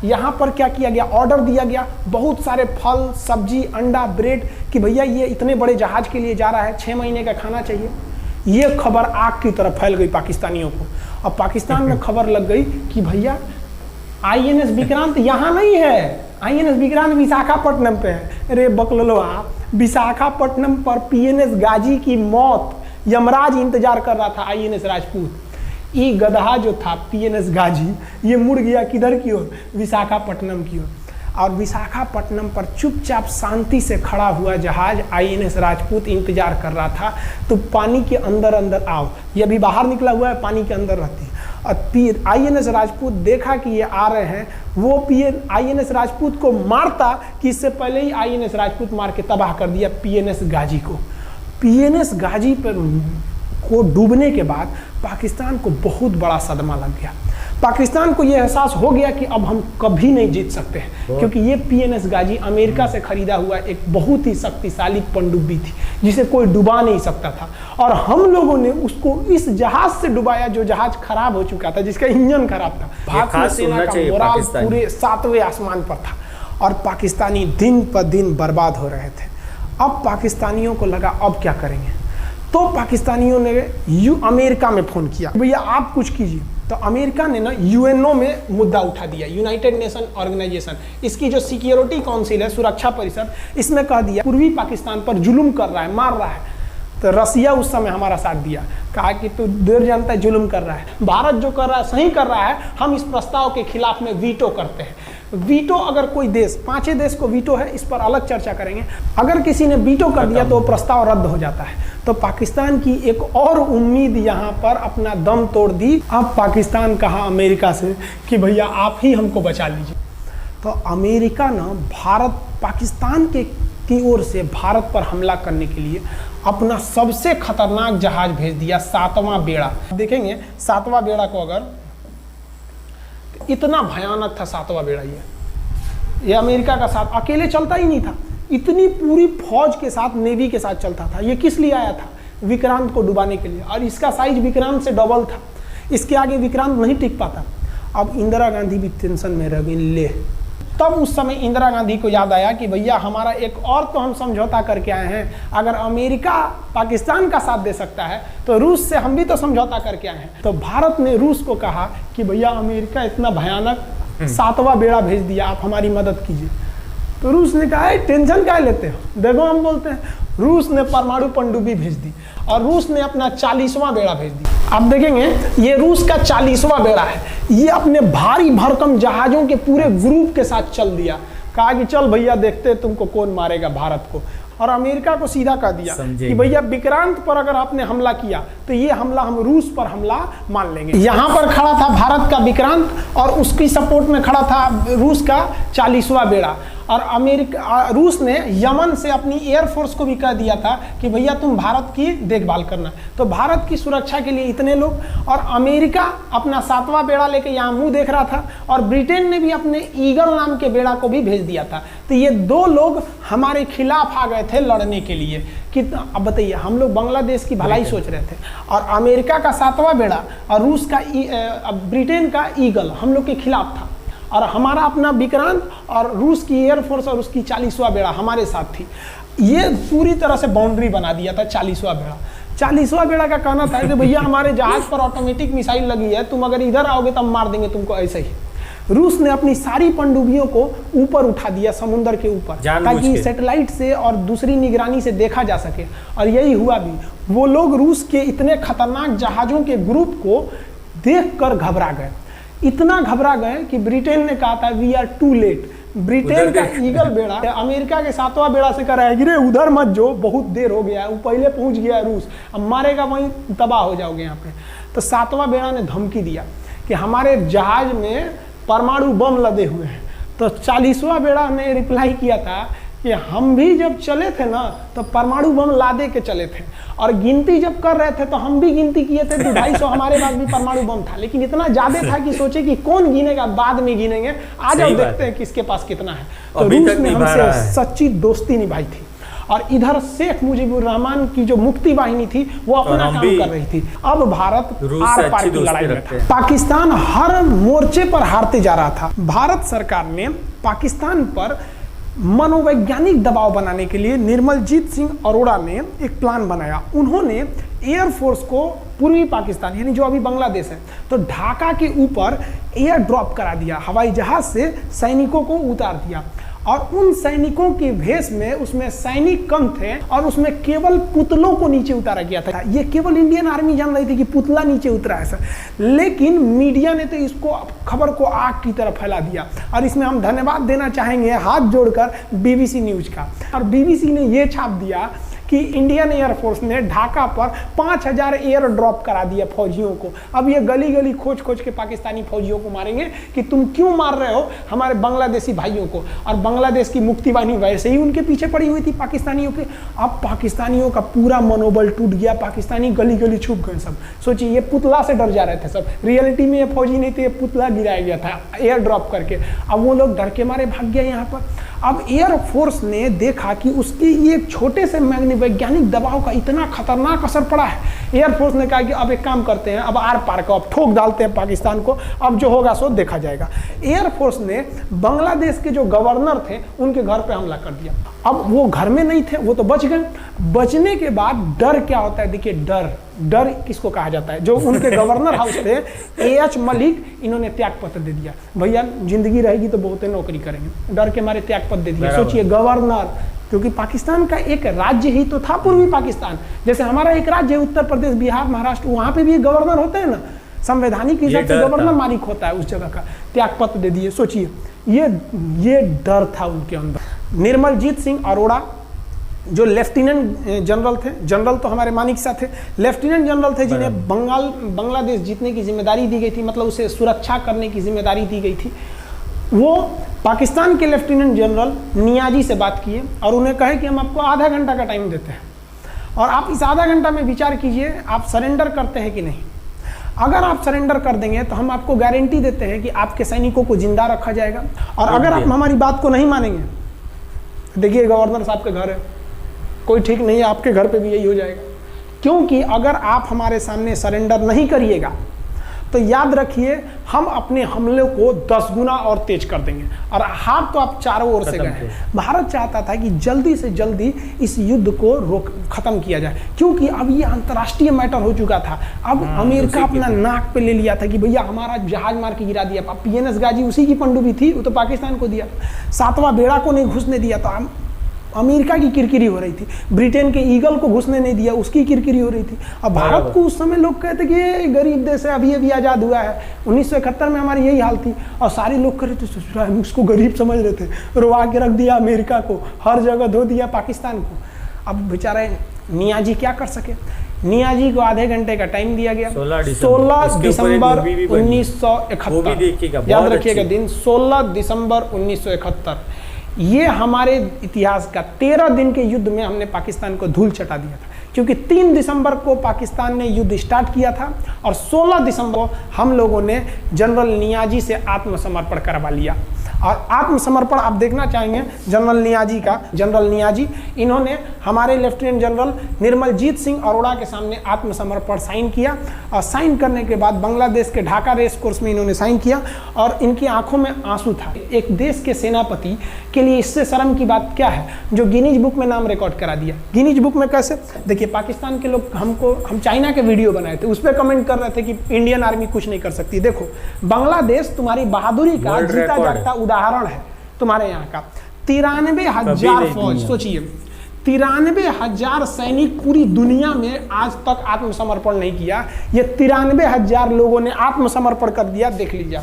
यहाँ पर क्या किया गया, ऑर्डर दिया गया, बहुत सारे फल सब्जी अंडा ब्रेड, कि भैया ये इतने बड़े जहाज के लिए जा रहा है, 6 महीने का खाना चाहिए। ये खबर आग की तरह फैल गई पाकिस्तानियों को। अब पाकिस्तान में खबर लग गई कि भैया आईएनएस विक्रांत यहाँ नहीं है, आईएनएस विक्रांत विशाखापट्टनम पे है। अरे बकलवा, विशाखापट्टनम पर पीएनएस गाजी की मौत यमराज इंतजार कर रहा था, आईएनएस राजपूत। ये गधा जो था पीएनएस गाजी, ये मुड़ गया किधर की ओर? विशाखापट्टनम की ओर। और विशाखापट्टनम पर चुपचाप शांति से खड़ा हुआ जहाज आईएनएस राजपूत इंतजार कर रहा था। तो पानी के अंदर अंदर आओ, ये अभी बाहर निकला हुआ है, पानी के अंदर रहती है। और आईएनएस राजपूत देखा कि ये आ रहे हैं, वो आईएनएस राजपूत को मारता कि इससे पहले ही आईएनएस राजपूत मार के तबाह कर दिया पीएनएस गाजी को। पीएनएस गाजी पर को डूबने के बाद पाकिस्तान को बहुत बड़ा सदमा लग गया। पाकिस्तान को यह एहसास हो गया कि अब हम कभी नहीं जीत सकते हैं, क्योंकि ये पीएनएस गाजी अमेरिका से खरीदा हुआ एक बहुत ही शक्तिशाली पनडुब्बी थी जिसे कोई डुबा नहीं सकता था, और हम लोगों ने उसको इस जहाज से डुबाया जो जहाज खराब हो चुका था, जिसका इंजन खराब था। भारतीय सेना का मोराल पूरे 7वें आसमान पर था और पाकिस्तानी दिन पर दिन बर्बाद हो रहे थे। अब पाकिस्तानियों को लगा अब क्या करेंगे, तो पाकिस्तानियों ने अमेरिका में फ़ोन किया, भैया आप कुछ कीजिए। तो अमेरिका ने ना यूएनओ में मुद्दा उठा दिया, यूनाइटेड नेशन ऑर्गेनाइजेशन, इसकी जो सिक्योरिटी काउंसिल है, सुरक्षा परिषद, इसमें कह दिया पूर्वी पाकिस्तान पर जुल्म कर रहा है, मार रहा है। तो रसिया उस समय हमारा साथ दिया, कहा कि तू देर जानता है जुल्म कर रहा है, भारत जो कर रहा है सही कर रहा है, हम इस प्रस्ताव के खिलाफ में वीटो करते हैं। वीटो अगर कोई देश, 5 देश को वीटो है, इस पर अलग चर्चा करेंगे, अगर किसी ने वीटो कर दिया तो प्रस्ताव रद्द हो जाता है। तो पाकिस्तान की एक और उम्मीद यहाँ पर अपना दम तोड़ दी। अब पाकिस्तान कहा अमेरिका से कि भैया आप ही हमको बचा लीजिए। तो अमेरिका ना पाकिस्तान की ओर से भारत पर हमला करने के लिए अपना सबसे खतरनाक जहाज भेज दिया, 7वां बेड़ा। देखेंगे 7वां बेड़ा को, अगर इतना भयानक था 7वां बेड़ा, ये अमेरिका का साथ अकेले चलता ही नहीं था, इतनी पूरी फौज के साथ, नेवी के साथ चलता था। ये किस लिए आया था? विक्रांत को डुबाने के लिए, और इसका साइज विक्रांत से डबल था, इसके आगे विक्रांत नहीं टिक पाता। अब इंदिरा गांधी भी टेंशन में रह गई। ले, तब उस समय इंदिरा गांधी को याद आया कि भैया हमारा एक और तो हम समझौता करके आए हैं, अगर अमेरिका पाकिस्तान का साथ दे सकता है तो रूस से हम भी तो समझौता करके आए हैं। तो भारत ने रूस को कहा कि भैया अमेरिका इतना भयानक 7वां बेड़ा भेज दिया, आप हमारी मदद कीजिए। तो रूस ने कहा टेंशन क्या लेते हो, देखो हम बोलते हैं। रूस ने परमाणु पनडुब्बी भेज दी और रूस ने अपना 40वां बेड़ा भेज दिया। आप देखेंगे ये रूस का 40वां बेड़ा है, ये अपने भारी भरकम जहाजों के पूरे ग्रुप के साथ चल दिया, कहा कि चल भैया देखते तुमको कौन मारेगा भारत को। और अमेरिका को सीधा कह दिया समझेंगे। कि भैया विक्रांत पर अगर आपने हमला किया तो ये हमला हम रूस पर हमला मान लेंगे। यहाँ पर खड़ा था भारत का विक्रांत और उसकी सपोर्ट में खड़ा था रूस का 40वां बेड़ा। और रूस ने यमन से अपनी एयरफोर्स को भी कह दिया था कि भैया तुम भारत की देखभाल करना। तो भारत की सुरक्षा के लिए इतने लोग, और अमेरिका अपना 7वां बेड़ा लेके यहाँ मुंह देख रहा था, और ब्रिटेन ने भी अपने ईगल नाम के बेड़ा को भी भेज दिया था। तो ये 2 लोग हमारे खिलाफ आ गए थे लड़ने के लिए कि अब बताइए, हम लोग बांग्लादेश की भलाई सोच रहे थे और अमेरिका का 7वां बेड़ा और रूस का ब्रिटेन का ईगल हम लोग के खिलाफ था, और हमारा अपना विक्रांत और रूस की एयरफोर्स और उसकी 40वां बेड़ा हमारे साथ थी। ये पूरी तरह से बाउंड्री बना दिया था 40वां बेड़ा। 40वां बेड़ा का कहना था कि भैया हमारे जहाज पर ऑटोमेटिक मिसाइल लगी है, तुम अगर इधर आओगे तो हम मार देंगे तुमको ऐसे ही। रूस ने अपनी सारी पनडुब्बियों को ऊपर उठा दिया समुद्र के ऊपर, ताकि सैटेलाइट से और दूसरी निगरानी से देखा जा सके, और यही हुआ भी। वो लोग रूस के इतने खतरनाक जहाजों के ग्रुप को देखकर घबरा गए, इतना घबरा गए कि ब्रिटेन ने कहा था we are too late. Britain का ईगल बेड़ा अमेरिका के 7वां बेड़ा से कह रहा है गिरे उधर मत जो, बहुत देर हो गया है, वो पहले पहुंच गया है रूस, अब मारेगा वहीं तबाह हो जाओगे यहाँ पे। तो 7वां बेड़ा ने धमकी दिया कि हमारे जहाज में परमाणु बम लदे हुए हैं। तो 40वां बेड़ा ने रिप्लाई किया था कि हम भी जब चले थे ना तो परमाणु बम लादे के चले थे, और गिनती जब कर रहे थे तो हम भी गिनती किए थे 250 हमारे पास भी परमाणु बम था, लेकिन इतना ज्यादा था कि सोचे कि कौन गिनेगा, बाद में गिनेंगे, आज अब देखते हैं किसके पास कितना है। तो रूस ने हमसे सच्ची दोस्ती निभाई थी, और इधर शेख मुजीबुर रहमान की जो मुक्ति वाहिनी थी वो अपना काम कर रही थी। अब भारत आर पार की लड़ाई में था। पाकिस्तान हर मोर्चे पर हारते जा रहा था। भारत सरकार ने पाकिस्तान पर मनोवैज्ञानिक दबाव बनाने के लिए निर्मलजीत सिंह अरोड़ा ने एक प्लान बनाया। उन्होंने एयरफोर्स को पूर्वी पाकिस्तान यानी जो अभी बांग्लादेश है तो ढाका के ऊपर एयर ड्रॉप करा दिया, हवाई जहाज से सैनिकों को उतार दिया, और उन सैनिकों के भेष में उसमें सैनिक कम थे और उसमें केवल पुतलों को नीचे उतारा गया था। ये केवल इंडियन आर्मी जान रही थी कि पुतला नीचे उतरा है सर, लेकिन मीडिया ने तो इसको खबर को आग की तरह फैला दिया। और इसमें हम धन्यवाद देना चाहेंगे हाथ जोड़कर बीबीसी न्यूज का। और बीबीसी ने ये छाप दिया कि इंडियन एयरफोर्स ने ढाका पर 5000 एयर ड्रॉप करा दिया फौजियों को। अब ये गली गली खोज खोज के पाकिस्तानी फौजियों को मारेंगे कि तुम क्यों मार रहे हो हमारे बांग्लादेशी भाइयों को। और बांग्लादेश की मुक्ति वाहिनी वैसे ही उनके पीछे पड़ी हुई थी पाकिस्तानियों के। अब पाकिस्तानियों का पूरा मनोबल टूट गया, पाकिस्तानी गली गली छुप गए सब। सोचिए ये पुतला से डर जा रहे थे सब, रियलिटी में ये फौजी नहीं थे, ये पुतला गिराया गया था एयर ड्रॉप करके। अब वो लोग डर के मारे भाग गए यहाँ पर। अब एयरफोर्स ने देखा कि उसकी ये छोटे से वैज्ञानिक दबाव का इतना खतरनाक असर पड़ा है। एयरफोर्स ने कहा कि अब एक काम करते हैं, अब आर पार को अब ठोक डालते हैं पाकिस्तान को, अब जो होगा सो देखा जाएगा। एयरफोर्स ने बांग्लादेश के जो गवर्नर थे उनके घर पे हमला कर दिया। अब वो घर में नहीं थे, वो तो बच गए। बचने के बाद डर क्या होता है, देखिए डर किसको कहा जाता है। जो उनके गवर्नर हाउस थे AH मलिक, इन्होंने त्याग पत्र दे दिया, भैया जिंदगी रहेगी तो बहुत नौकरी करेंगे, डर के मारे त्याग पत्र दे दिया। सोचिए गवर्नर, क्योंकि पाकिस्तान का एक राज्य ही तो था पूर्वी पाकिस्तान, जैसे हमारा एक राज्य है उत्तर प्रदेश, बिहार, महाराष्ट्र, वहां पे भी गवर्नर होते हैं ना, संवैधानिक हिसाब से गवर्नर मालिक होता है उस जगह का। त्याग पत्र दे दिए। सोचिए ये डर था उनके अंदर। निर्मलजीत सिंह अरोड़ा जो लेफ्टिनेंट जनरल थे, जनरल तो हमारे मानिक शाह थे, लेफ्टिनेंट जनरल थे जिन्हें बांग्लादेश जीतने की जिम्मेदारी दी गई थी, मतलब उसे सुरक्षा करने की जिम्मेदारी दी गई थी। वो पाकिस्तान के लेफ्टिनेंट जनरल नियाजी से बात किए और उन्हें कहे कि हम आपको आधा घंटा का टाइम देते हैं और आप इस आधा घंटा में विचार कीजिए आप सरेंडर करते हैं कि नहीं। अगर आप सरेंडर कर देंगे तो हम आपको गारंटी देते हैं कि आपके सैनिकों को जिंदा रखा जाएगा, और अगर आप हमारी बात को नहीं मानेंगे, देखिए गवर्नर साहब के घर है, कोई ठीक नहीं है, आपके घर पे भी यही हो जाएगा। क्योंकि अगर आप हमारे सामने सरेंडर नहीं करिएगा तो याद रखिए हम अपने हमले को 10 गुना और तेज कर देंगे। और हाथ तो आप चारों ओर से गए हैं। भारत चाहता था कि जल्दी से जल्दी इस युद्ध को खत्म किया जाए, क्योंकि अब ये अंतर्राष्ट्रीय मैटर हो चुका था। अब अमेरिका अपना नाक पे ले लिया था कि भैया हमारा जहाज मार के गिरा दिया। PNS गाजी उसी की पनडुब्बी थी, वो तो पाकिस्तान को दिया। 7वां बेड़ा को नहीं घुसने दिया। तो अमेरिका की किरकिरी हो रही थी, ब्रिटेन के ईगल को घुसने नहीं दिया, उसकी किरकिरी हो रही थी। अब भारत को उस समय लोग कहते कि ये गरीब देश है, अभी आज़ाद हुआ है। 1971 में हमारी यही हाल थी और सारे लोग कह रहे थे, हम उसको गरीब समझ रहे थे, रुआ के रख दिया अमेरिका को, हर जगह धो दिया पाकिस्तान को। अब बेचारे नियाजी क्या कर सके, नियाजी को आधे घंटे का टाइम दिया गया। 16 दिसंबर 1971, याद रखिएगा दिन 16 दिसंबर 1971। ये हमारे इतिहास का 13 दिन के युद्ध में हमने पाकिस्तान को धूल चटा दिया था, क्योंकि 3 दिसंबर को पाकिस्तान ने युद्ध स्टार्ट किया था और 16 दिसंबर को हम लोगों ने जनरल नियाजी से आत्मसमर्पण करवा लिया। और आत्मसमर्पण आप देखना चाहेंगे जनरल नियाजी का। जनरल नियाजी इन्होंने हमारे लेफ्टिनेंट जनरल निर्मलजीत सिंह अरोड़ा के सामने आत्मसमर्पण साइन किया और साइन करने के बाद बांग्लादेश के ढाका रेस कोर्स में इन्होंने साइन किया और इनकी आंखों में आंसू था। एक देश के सेनापति के लिए इससे शर्म की बात क्या है, जो गिनीज बुक में नाम रिकॉर्ड करा दिया। गिनीज बुक में कैसे, देखिए पाकिस्तान के लोग हम चाइना के वीडियो बनाए थे, उस पर कमेंट कर रहे थे कि इंडियन आर्मी कुछ नहीं कर सकती। देखो बांग्लादेश तुम्हारी बहादुरी का जीता जागता उदाहरण है। तुम्हारे यहाँ का 93,000 फौज, सोचिए 93,000 सैनिक पूरी दुनिया में आज तक आत्मसमर्पण नहीं किया। ये 93,000 लोगों ने आत्मसमर्पण कर दिया। देख लीजिए,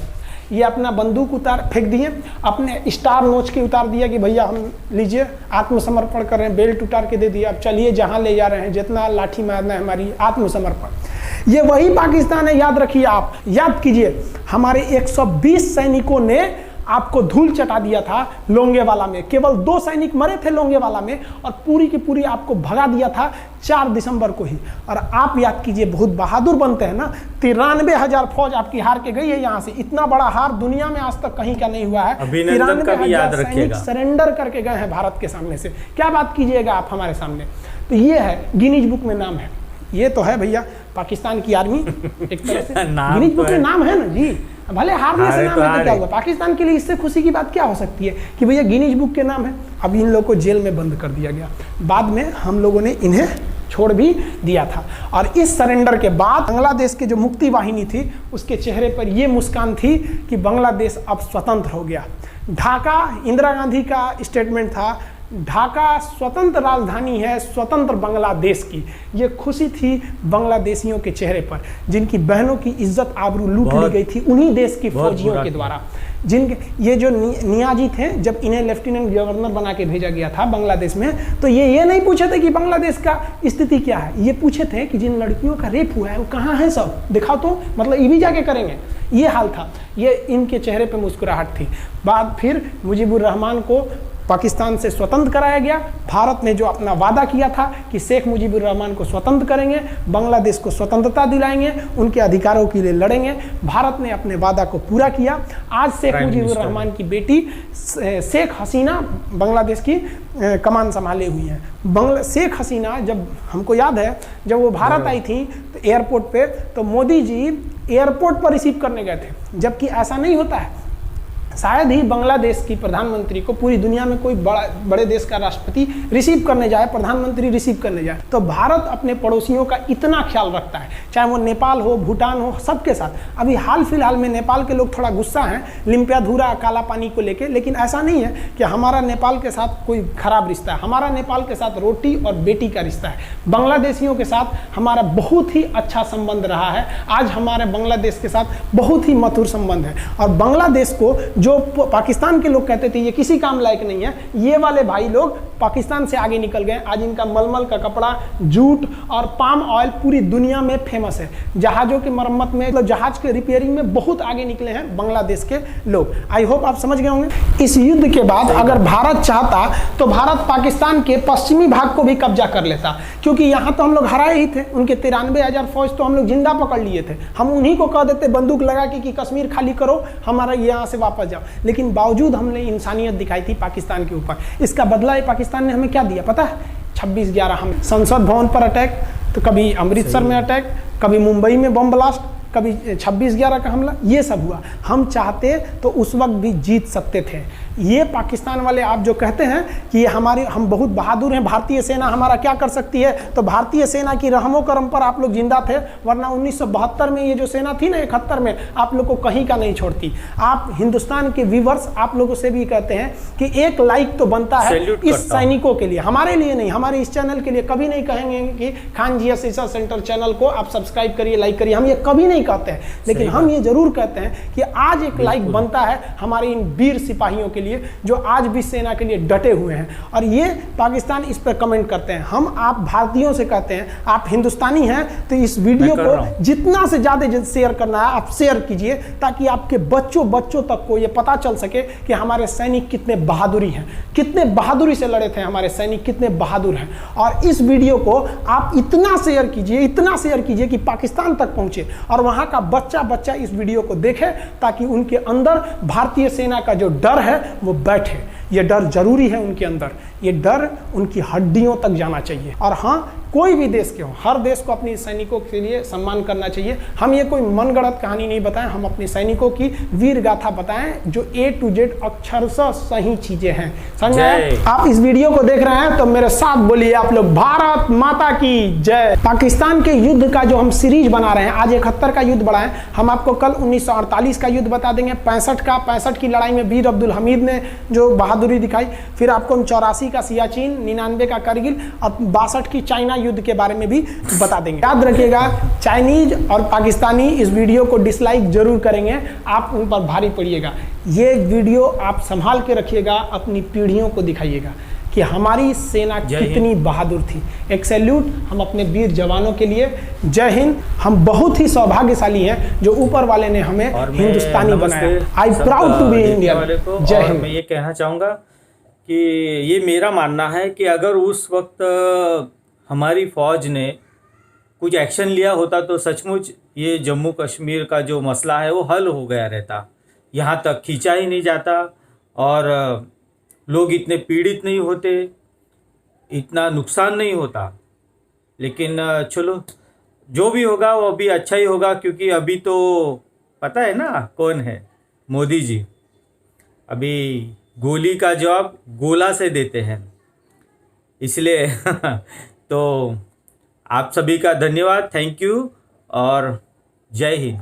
ये अपना बंदूक उतार फेंक दिए, अपने स्टार नोच के उतार दिया कि भैया हम लीजिए आत्मसमर्पण कर रहे हैं, बेल्ट उतार के दे दिया, अब चलिए जहाँ ले जा रहे हैं, जितना लाठी मारना है हमारी, आत्मसमर्पण। ये वही पाकिस्तान है, याद रखिए, आप याद कीजिए, हमारे 120 सैनिकों ने आपको धूल चटा दिया था लोंगेवाला में। केवल 2 सैनिक मरे थे लोंगेवाला में और पूरी की पूरी आपको भगा दिया था 4 दिसंबर को ही। और आप याद कीजिए, बहुत बहादुर बनते हैं ना, 93,000 फौज आपकी हार के गई है यहाँ से। इतना बड़ा हार दुनिया में आज तक कहीं का नहीं हुआ है। 93,000 सैनिक सरेंडर करके गए हैं भारत के सामने से। क्या बात कीजिएगा आप हमारे सामने। तो ये है, गिनीज बुक में नाम है। ये तो है भैया पाकिस्तान की आर्मी, एक तरह से गिनीज बुक में नाम है ना जी। भले हारने से नाम है तो क्या हुआ, पाकिस्तान के लिए इससे खुशी की बात क्या हो सकती है कि भैया गिनीज बुक के नाम है। अब इन लोगों को जेल में बंद कर दिया गया, बाद में हम लोगों ने इन्हें छोड़ भी दिया था। और इस सरेंडर के बाद बांग्लादेश के जो मुक्ति वाहिनी थी उसके चेहरे पर ये मुस्कान थी कि बांग्लादेश अब स्वतंत्र हो गया। ढाका इंदिरा गांधी का स्टेटमेंट था, ढाका स्वतंत्र राजधानी है स्वतंत्र बांग्लादेश की। ये खुशी थी बांग्लादेशियों के चेहरे पर, जिनकी बहनों की इज्जत आबरू लूट ली गई थी उन्हीं देश की फौजियों के द्वारा। जिनके ये जो नियाजी थे, जब इन्हें लेफ्टिनेंट गवर्नर बना के भेजा गया था बांग्लादेश में, तो ये नहीं पूछे थे कि बांग्लादेश का स्थिति क्या है, ये पूछे थे कि जिन लड़कियों का रेप हुआ है वो कहाँ है, सब दिखाओ तो, मतलब ये भी जाके करेंगे। ये हाल था, ये इनके चेहरे पर मुस्कुराहट थी। बाद फिर मुजीबुर रहमान को पाकिस्तान से स्वतंत्र कराया गया। भारत ने जो अपना वादा किया था कि शेख मुजीबुर रहमान को स्वतंत्र करेंगे, बांग्लादेश को स्वतंत्रता दिलाएंगे, उनके अधिकारों के लिए लड़ेंगे, भारत ने अपने वादा को पूरा किया। आज शेख मुजीबुर रहमान की बेटी शेख हसीना बांग्लादेश की कमान संभाले हुई हैं। शेख हसीना, जब हमको याद है जब वो भारत आई थी तो एयरपोर्ट पे, तो मोदी जी एयरपोर्ट पर रिसीव करने गए थे, जबकि ऐसा नहीं होता है। शायद ही बांग्लादेश की प्रधानमंत्री को पूरी दुनिया में कोई बड़े देश का राष्ट्रपति रिसीव करने जाए, प्रधानमंत्री रिसीव करने जाए। तो भारत अपने पड़ोसियों का इतना ख्याल रखता है, चाहे वो नेपाल हो, भूटान हो, सबके साथ। अभी हाल फिलहाल में नेपाल के लोग थोड़ा गुस्सा हैं लिम्पियाधुरा काला पानी को लेके, लेकिन ऐसा नहीं है कि हमारा नेपाल के साथ कोई खराब रिश्ता है। हमारा नेपाल के साथ रोटी और बेटी का रिश्ता है। बांग्लादेशियों के साथ हमारा बहुत ही अच्छा संबंध रहा है। आज हमारे बांग्लादेश के साथ बहुत ही मधुर संबंध है। और बांग्लादेश को जो पाकिस्तान के लोग कहते थे ये किसी काम लायक नहीं है, ये वाले भाई लोग पाकिस्तान से आगे निकल गए। आज इनका मलमल का कपड़ा, जूट और पाम ऑयल पूरी दुनिया में फेमस है। जहाज़ों की मरम्मत में, मतलब जहाज के रिपेयरिंग में बहुत आगे निकले हैं बांग्लादेश के लोग। आई होप आप समझ गए होंगे। इस युद्ध के बाद अगर भारत चाहता तो भारत पाकिस्तान के पश्चिमी भाग को भी कब्जा कर लेता, क्योंकि यहाँ तो हम लोग हराए ही थे। उनके 93,000 फौज तो हम लोग जिंदा पकड़ लिए थे। हम उन्हीं को कह देते बंदूक लगा के कि कश्मीर खाली करो, हमारा यहाँ से वापस जाओ। लेकिन बावजूद हमने इंसानियत दिखाई थी पाकिस्तान के ऊपर। इसका बदला ये पाकिस्तान ने हमें क्या दिया पता है? 26/11 हम संसद भवन पर अटैक, तो कभी अमृतसर में अटैक, कभी मुंबई में बम ब्लास्ट, कभी 26/11 का हमला, ये सब हुआ। हम चाहते तो उस वक्त भी जीत सकते थे, ये पाकिस्तान वाले आप जो कहते हैं कि ये हम बहुत बहादुर हैं, भारतीय सेना हमारा क्या कर सकती है, तो भारतीय सेना की रहमो करम पर आप लोग जिंदा थे, वरना 1972 में ये जो सेना थी ना 71 में, आप लोग को कहीं का नहीं छोड़ती। आप हिंदुस्तान के व्यूवर्स आप लोगों से भी कहते हैं कि एक लाइक तो बनता है इस सैनिकों के लिए, हमारे लिए नहीं, हमारे इस चैनल के लिए। कभी नहीं कहेंगे कि खान जी असीसा सेंटर चैनल को आप सब्सक्राइब करिए, लाइक करिए, हम ये कभी नहीं कहते हैं, लेकिन हम ये जरूर कहते हैं कि आज एक लाइक बनता है हमारे इन वीर सिपाहियों के लिए जो आज भी सेना के लिए डटे हुए हैं। और ये पाकिस्तान इस पर कमेंट करते हैं। हम आप भारतीयों से कहते हैं, आप हिंदुस्तानी हैं तो इस वीडियो को जितना से ज्यादा शेयर करना है आप शेयर कीजिए, ताकि आपके बच्चों तक को ये पता चल सके कि हमारे सैनिक कितने बहादुरी हैं, कितने बहादुरी से लड़े थे हमारे सैनिक, कितने बहादुर हैं। और इस वीडियो को आप इतना शेयर कीजिए कि पाकिस्तान तक पहुंचे और वहां का बच्चा इस वीडियो को देखे, ताकि उनके अंदर भारतीय सेना का जो डर है वो बैठे। ये डर जरूरी है उनके अंदर, ये डर उनकी हड्डियों तक जाना चाहिए। और हाँ, कोई भी देश के हो, हर देश को अपने सैनिकों के लिए सम्मान करना चाहिए। हम ये कोई मनगढ़ंत कहानी नहीं बताएं, हम अपने सैनिकों की वीर गाथा बताएं जो A to Z अक्षरशः सही चीजें हैं। समझे? आप इस वीडियो को देख रहे हैं तो मेरे साथ बोलिए आप लोग, भारत माता की जय। पाकिस्तान के युद्ध का जो हम सीरीज बना रहे हैं, आज 71 का युद्ध बढ़ाएं, हम आपको कल 1948 का युद्ध बता देंगे, 65 की लड़ाई में वीर अब्दुल हमीद ने जो बहादुरी दिखाई, फिर आपको हम 84 का सियाचिन, 99 का करगिल और 62 की चाइना युद्ध के बारे में भी बता देंगे। याद रखिएगा, चाइनीज और पाकिस्तानी इस वीडियो को डिसलाइक जरूर करेंगे, आप उन पर भारी पड़िएगा। ये वीडियो आप संभाल के रखिएगा, अपनी पीढ़ियों को दिखाइएगा कि हमारी सेना कितनी बहादुर थी। एक सैल्यूट हम अपने वीर जवानों के लिए। जय हिंद। हम बहुत ही सौभाग्यशाली हैं जो ऊपर वाले ने हमें हिंदुस्तानी बनाया। I proud to be Indian. जय हिंद। मैं ये कहना चाहूँगा कि ये मेरा मानना है कि अगर उस वक्त हमारी फौज ने कुछ एक्शन लिया होता तो सचमुच ये जम्मू कश्मीर का जो मसला है वो हल हो गया रहता, यहाँ तक खींचा ही नहीं जाता और लोग इतने पीड़ित नहीं होते, इतना नुकसान नहीं होता। लेकिन चलो, जो भी होगा वो अभी अच्छा ही होगा, क्योंकि अभी तो पता है ना कौन है, मोदी जी। अभी गोली का जवाब गोला से देते हैं, इसलिए तो आप सभी का धन्यवाद, थैंक यू और जय हिंद।